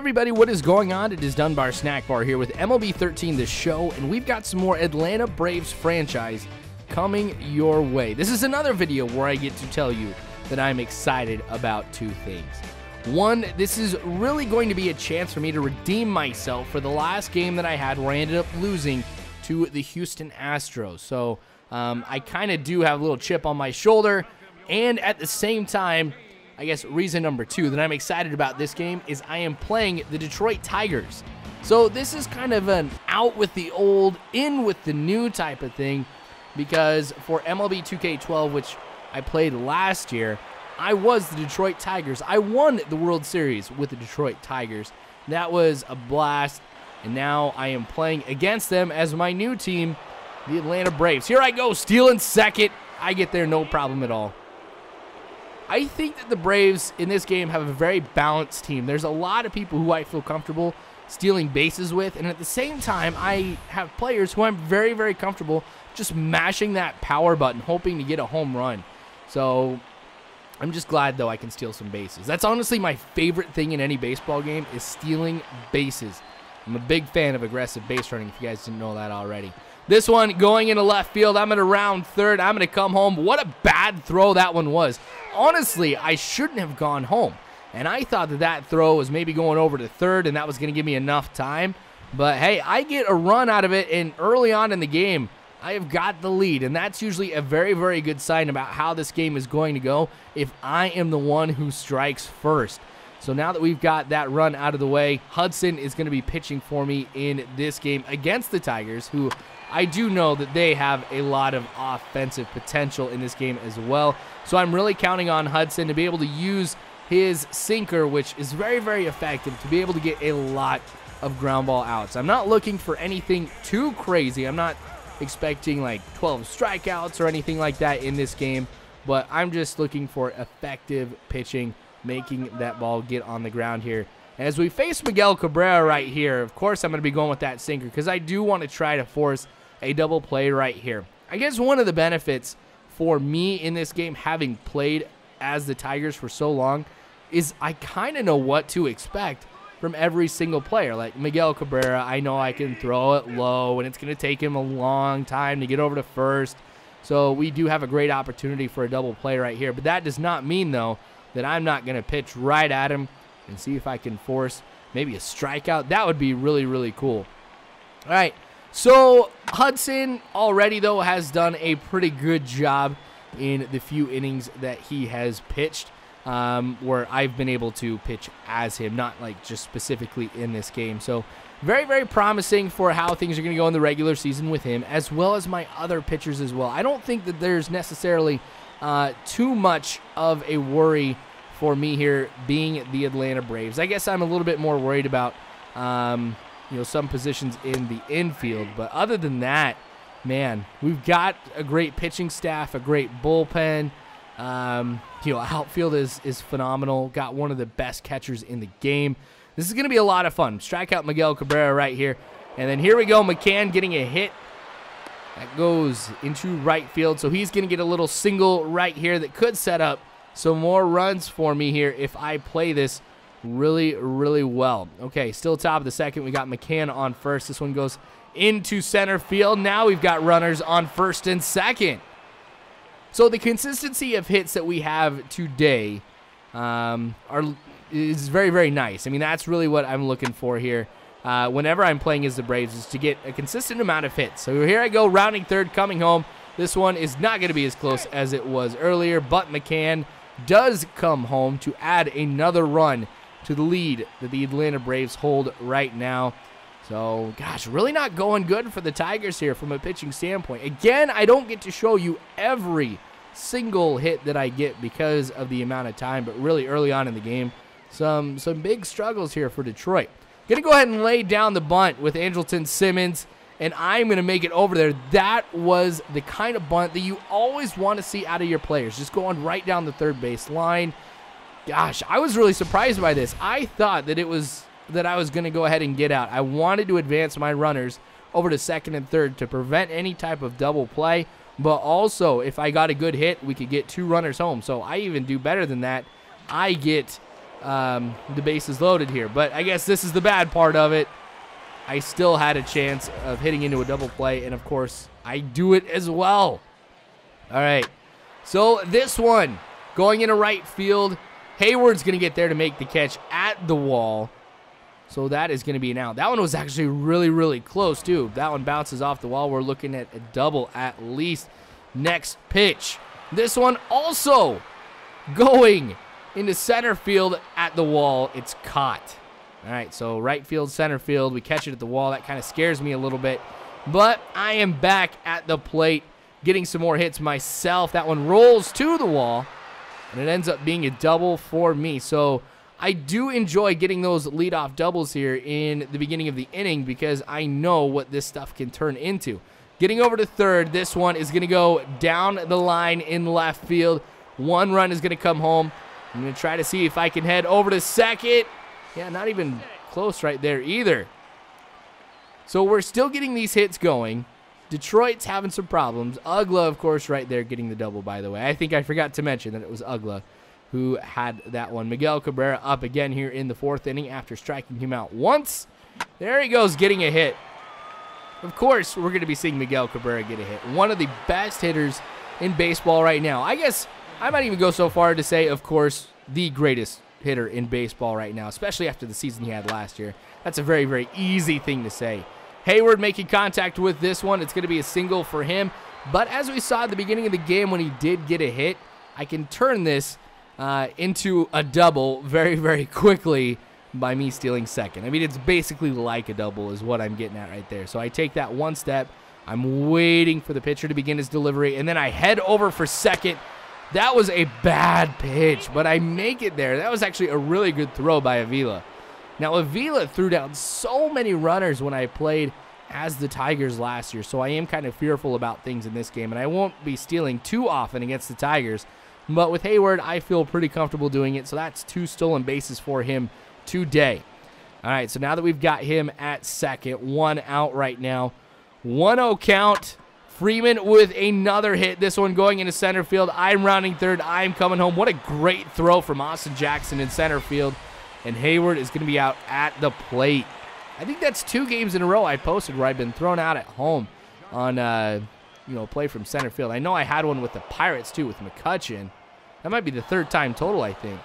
everybody, what is going on? It is Dunbar Snackbar here with MLB 13, the show, and we've got some more Atlanta Braves franchise coming your way. This is another video where I get to tell you that I'm excited about two things. One, this is really going to be a chance for me to redeem myself for the last game that I had where I ended up losing to the Houston Astros. So I kind of do have a little chip on my shoulder, and at the same time, I guess reason number two that I'm excited about this game is I am playing the Detroit Tigers. So this is kind of an out with the old, in with the new type of thing, because for MLB 2K12, which I played last year, I was the Detroit Tigers. I won the World Series with the Detroit Tigers. That was a blast, and now I am playing against them as my new team, the Atlanta Braves. Here I go, stealing second. I get there no problem at all. I think that the Braves in this game have a very balanced team. There's a lot of people who I feel comfortable stealing bases with, and at the same time, I have players who I'm very, very comfortable just mashing that power button, hoping to get a home run. So I'm just glad, though, I can steal some bases. That's honestly my favorite thing in any baseball game is stealing bases. I'm a big fan of aggressive base running, if you guys didn't know that already. This one going into left field. I'm going to round third. I'm going to come home. What a bad throw that one was. Honestly, I shouldn't have gone home. And I thought that that throw was maybe going over to third, and that was going to give me enough time. But, hey, I get a run out of it, and early on in the game, I have got the lead. And that's usually a very, very good sign about how this game is going to go if I am the one who strikes first. So now that we've got that run out of the way, Hudson is going to be pitching for me in this game against the Tigers, who I do know that they have a lot of offensive potential in this game as well. So I'm really counting on Hudson to be able to use his sinker, which is very, very effective, to be able to get a lot of ground ball outs. I'm not looking for anything too crazy. I'm not expecting like 12 strikeouts or anything like that in this game, but I'm just looking for effective pitching, making that ball get on the ground here. As we face Miguel Cabrera right here, of course I'm going to be going with that sinker because I do want to try to force a double play right here. I guess one of the benefits for me in this game, having played as the Tigers for so long, is I kind of know what to expect from every single player. Like Miguel Cabrera, I know I can throw it low, and it's going to take him a long time to get over to first. So we do have a great opportunity for a double play right here. But that does not mean, though, that I'm not going to pitch right at him and see if I can force maybe a strikeout. That would be really, really cool. All right, so Hudson already, though, has done a pretty good job in the few innings that he has pitched, where I've been able to pitch as him, not like just specifically in this game. So very, very promising for how things are going to go in the regular season with him, as well as my other pitchers as well. I don't think that there's necessarily too much of a worry for me here being the Atlanta Braves. I guess I'm a little bit more worried about some positions in the infield, but other than that, man, we've got a great pitching staff, a great bullpen. Outfield is phenomenal. Got one of the best catchers in the game. This is going to be a lot of fun. Strike out Miguel Cabrera right here. And then here we go, McCann getting a hit. That goes into right field. So he's going to get a little single right here that could set up some more runs for me here if I play this really, really well. Okay, still top of the second. We got McCann on first. This one goes into center field. Now we've got runners on first and second. So the consistency of hits that we have today is very, very nice. I mean, that's really what I'm looking for here. Whenever I'm playing as the Braves, is to get a consistent amount of hits. So here I go, rounding third, coming home. This one is not going to be as close as it was earlier, but McCann does come home to add another run to the lead that the Atlanta Braves hold right now. So, gosh, really not going good for the Tigers here from a pitching standpoint. Again, I don't get to show you every single hit that I get because of the amount of time, but really early on in the game, some big struggles here for Detroit. Going to go ahead and lay down the bunt with Andrelton, Simmons, and I'm going to make it over there. That was the kind of bunt that you always want to see out of your players, just going right down the third base line. Gosh, I was really surprised by this. I thought that I was going to go ahead and get out. I wanted to advance my runners over to second and third to prevent any type of double play, but also if I got a good hit, we could get two runners home. So I even do better than that. I get the bases loaded here. But I guess this is the bad part of it. I still had a chance of hitting into a double play, and of course, I do it as well. All right, so this one, going into right field, Heyward's going to get there to make the catch at the wall. So that is going to be an out. That one was actually really, really close, too. That one bounces off the wall. We're looking at a double at least. Next pitch. This one also going into center field at the wall. It's caught. All right, so right field, center field. We catch it at the wall. That kind of scares me a little bit. But I am back at the plate, getting some more hits myself. That one rolls to the wall, and it ends up being a double for me. So I do enjoy getting those leadoff doubles here in the beginning of the inning because I know what this stuff can turn into. Getting over to third, this one is going to go down the line in left field. One run is going to come home. I'm going to try to see if I can head over to second. Yeah, not even close right there either. So we're still getting these hits going. Detroit's having some problems. Uggla, of course, right there getting the double, by the way. I think I forgot to mention that it was Uggla who had that one. Miguel Cabrera up again here in the fourth inning after striking him out once. There he goes, getting a hit. Of course, we're going to be seeing Miguel Cabrera get a hit. One of the best hitters in baseball right now. I guess I might even go so far to say, of course, the greatest hitter in baseball right now, especially after the season he had last year. That's a very, very easy thing to say. Heyward making contact with this one. It's going to be a single for him. But as we saw at the beginning of the game when he did get a hit, I can turn this into a double very, very quickly by me stealing second. I mean, it's basically like a double is what I'm getting at right there. So I take that one step. I'm waiting for the pitcher to begin his delivery, and then I head over for second. That was a bad pitch, but I make it there. That was actually a really good throw by Avila. Now, Avila threw down so many runners when I played as the Tigers last year, so I am kind of fearful about things in this game, and I won't be stealing too often against the Tigers. But with Heyward, I feel pretty comfortable doing it, so that's 2 stolen bases for him today. All right, so now that we've got him at second, 1 out right now. 1-0 count. Freeman with another hit. This one going into center field. I'm rounding third. I'm coming home. What a great throw from Austin Jackson in center field. And Heyward is going to be out at the plate. I think that's 2 games in a row I posted where I've been thrown out at home on play from center field. I know I had one with the Pirates too with McCutcheon. That might be the 3rd time total, I think.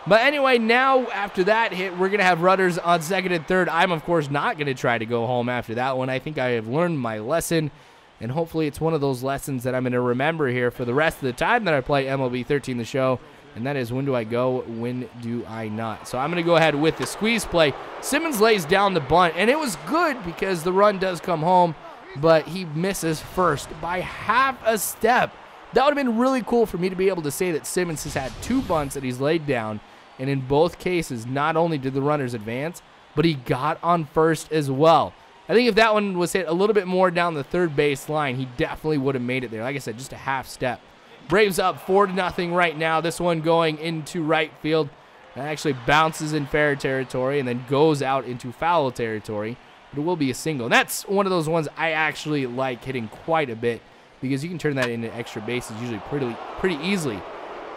But anyway, now after that hit, we're going to have runners on second and third. I'm, of course, not going to try to go home after that one. I think I have learned my lesson, and hopefully it's one of those lessons that I'm going to remember here for the rest of the time that I play MLB 13 the show, and that is when do I go, when do I not. So I'm going to go ahead with the squeeze play. Simmons lays down the bunt, and it was good because the run does come home, but he misses first by half a step. That would have been really cool for me to be able to say that Simmons has had 2 bunts that he's laid down, and in both cases, not only did the runners advance, but he got on first as well. I think if that one was hit a little bit more down the third base line, he definitely would have made it there. Like I said, just a half step. Braves up 4-0 right now. This one going into right field. It actually bounces in fair territory and then goes out into foul territory. But it will be a single. And that's one of those ones I actually like hitting quite a bit because you can turn that into extra bases usually pretty easily.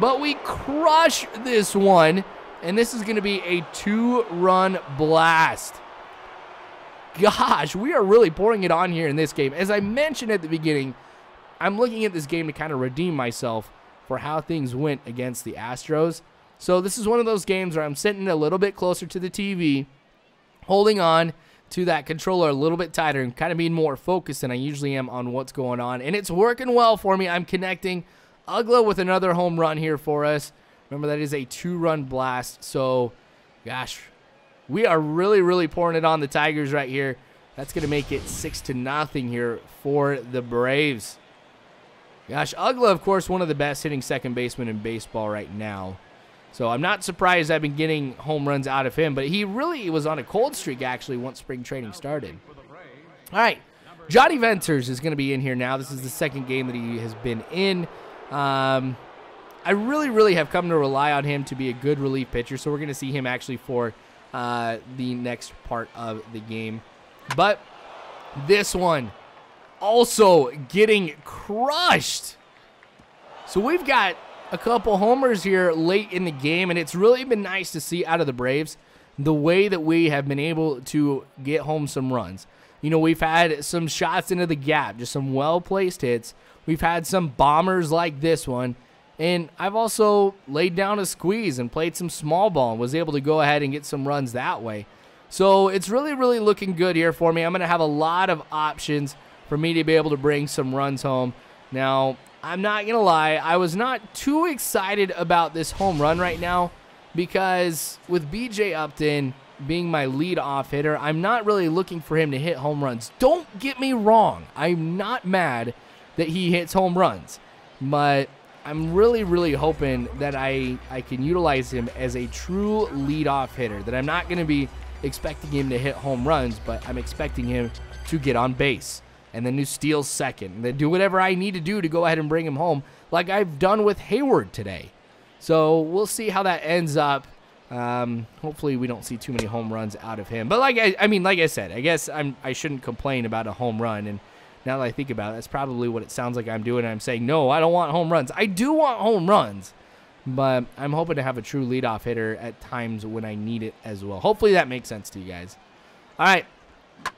But we crush this one, and this is going to be a 2-run blast. Gosh, we are really pouring it on here in this game. As I mentioned at the beginning, I'm looking at this game to kind of redeem myself for how things went against the Astros. So this is one of those games where I'm sitting a little bit closer to the TV, holding on to that controller a little bit tighter and kind of being more focused than I usually am on what's going on. And it's working well for me. I'm connecting. Uggla with another home run here for us. Remember, that is a 2-run blast. So, gosh, we are really, really pouring it on the Tigers right here. That's going to make it 6-0 here for the Braves. Gosh, Uggla, of course, one of the best hitting second basemen in baseball right now. So I'm not surprised I've been getting home runs out of him, but he really was on a cold streak, actually, once spring training started. All right, Johnny Venters is going to be in here now. This is the 2nd game that he has been in. I really, really have come to rely on him to be a good relief pitcher, so we're going to see him actually for the next part of the game. But this one also getting crushed. So we've got a couple homers here late in the game, and it's really been nice to see out of the Braves the way that we have been able to get home some runs. You know, we've had some shots into the gap, just some well-placed hits. We've had some bombers like this one, and I've also laid down a squeeze and played some small ball and was able to go ahead and get some runs that way. So it's really, really looking good here for me. I'm going to have a lot of options for me to be able to bring some runs home. Now, I'm not going to lie, I was not too excited about this home run right now because with BJ Upton being my lead-off hitter, I'm not really looking for him to hit home runs. Don't get me wrong. I'm not mad that he hits home runs, but I'm really, really hoping that I can utilize him as a true lead-off hitter, that I'm not going to be expecting him to hit home runs, but I'm expecting him to get on base and then to steal second and then do whatever I need to do to go ahead and bring him home like I've done with Heyward today. So we'll see how that ends up. Hopefully we don't see too many home runs out of him. But like I said, I guess I shouldn't complain about a home run. And now that I think about it, that's probably what it sounds like I'm doing. I'm saying, no, I don't want home runs. I do want home runs, but I'm hoping to have a true leadoff hitter at times when I need it as well. Hopefully that makes sense to you guys. All right,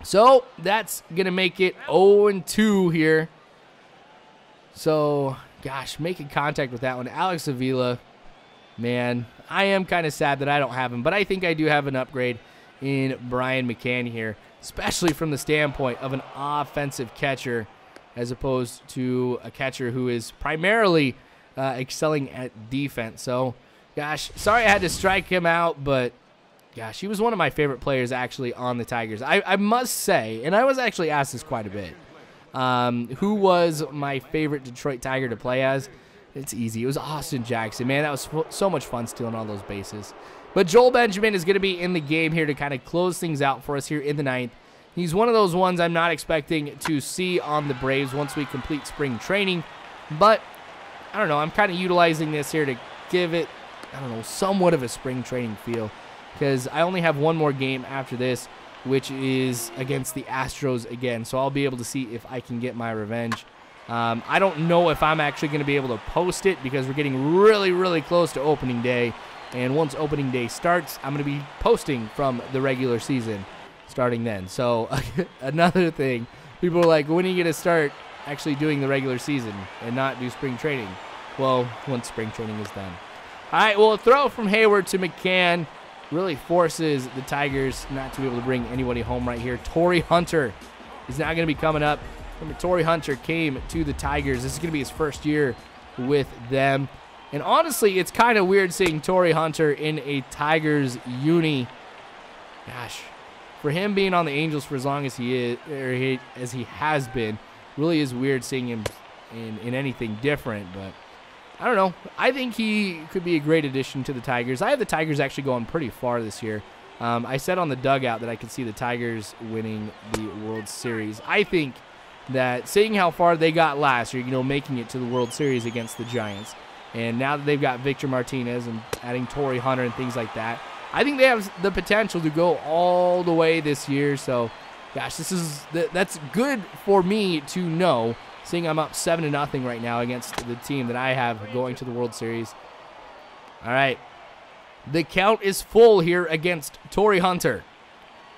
so that's going to make it 0-2 here. So, gosh, making contact with that one. Alex Avila, man, I am kind of sad that I don't have him, but I think I do have an upgrade in Brian McCann here, especially from the standpoint of an offensive catcher as opposed to a catcher who is primarily excelling at defense. So, gosh, sorry I had to strike him out, but, gosh, he was one of my favorite players actually on the Tigers. I must say, and I was actually asked this quite a bit, who was my favorite Detroit Tiger to play as? It's easy. It was Austin Jackson. Man, that was so much fun stealing all those bases. But Joel Benjamin is going to be in the game here to kind of close things out for us here in the ninth. He's one of those ones I'm not expecting to see on the Braves once we complete spring training. But, I don't know, I'm kind of utilizing this here to give it, I don't know, somewhat of a spring training feel. Because I only have one more game after this, which is against the Astros again. So I'll be able to see if I can get my revenge. I don't know if I'm actually going to be able to post it because we're getting really, really close to opening day. And once opening day starts, I'm going to be posting from the regular season starting then. So another thing, people are like, when are you going to start actually doing the regular season and not do spring training? Well, once spring training is done. All right, well, a throw from Heyward to McCann really forces the Tigers not to be able to bring anybody home right here. Torrey Hunter is now going to be coming up. Remember, Torrey Hunter came to the Tigers. This is going to be his first year with them. And honestly, it's kind of weird seeing Torrey Hunter in a Tigers uni. Gosh, for him being on the Angels for as long as he is, or as he has been, really is weird seeing him in anything different. But I don't know. I think he could be a great addition to the Tigers. I have the Tigers actually going pretty far this year. I said on the dugout that I could see the Tigers winning the World Series. I think that seeing how far they got last year, you know, making it to the World Series against the Giants, and now that they've got Victor Martinez and adding Torrey Hunter and things like that, I think they have the potential to go all the way this year. So, gosh, that's good for me to know, seeing I'm up 7-0 right now against the team that I have going to the World Series. All right, the count is full here against Torrey Hunter.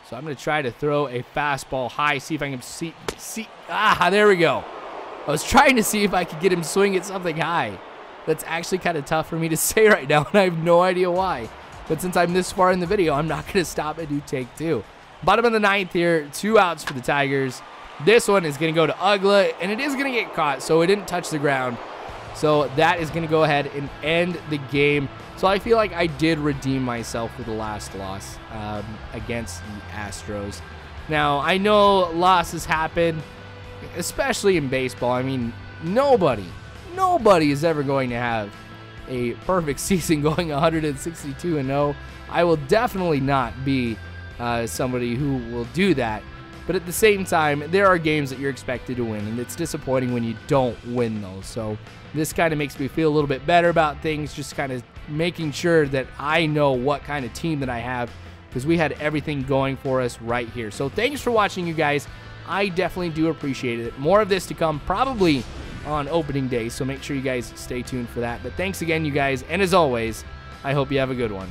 So I'm going to try to throw a fastball high, see if I can see. There we go. I was trying to see if I could get him swing at something high. That's actually kind of tough for me to say right now, and I have no idea why. But since I'm this far in the video, I'm not going to stop and do take two. Bottom of the ninth here, 2 outs for the Tigers. This one is going to go to Uggla, and it is going to get caught, so it didn't touch the ground. So that is going to go ahead and end the game. So I feel like I did redeem myself with the last loss against the Astros. Now, I know losses happen, especially in baseball. I mean, nobody is ever going to have a perfect season going 162-0. I will definitely not be somebody who will do that. But at the same time, there are games that you're expected to win, and it's disappointing when you don't win those. So this kind of makes me feel a little bit better about things, just kind of making sure that I know what kind of team that I have, because we had everything going for us right here. So thanks for watching, you guys. I definitely do appreciate it. More of this to come probably on opening day, so make sure you guys stay tuned for that. But thanks again, you guys, and as always, I hope you have a good one.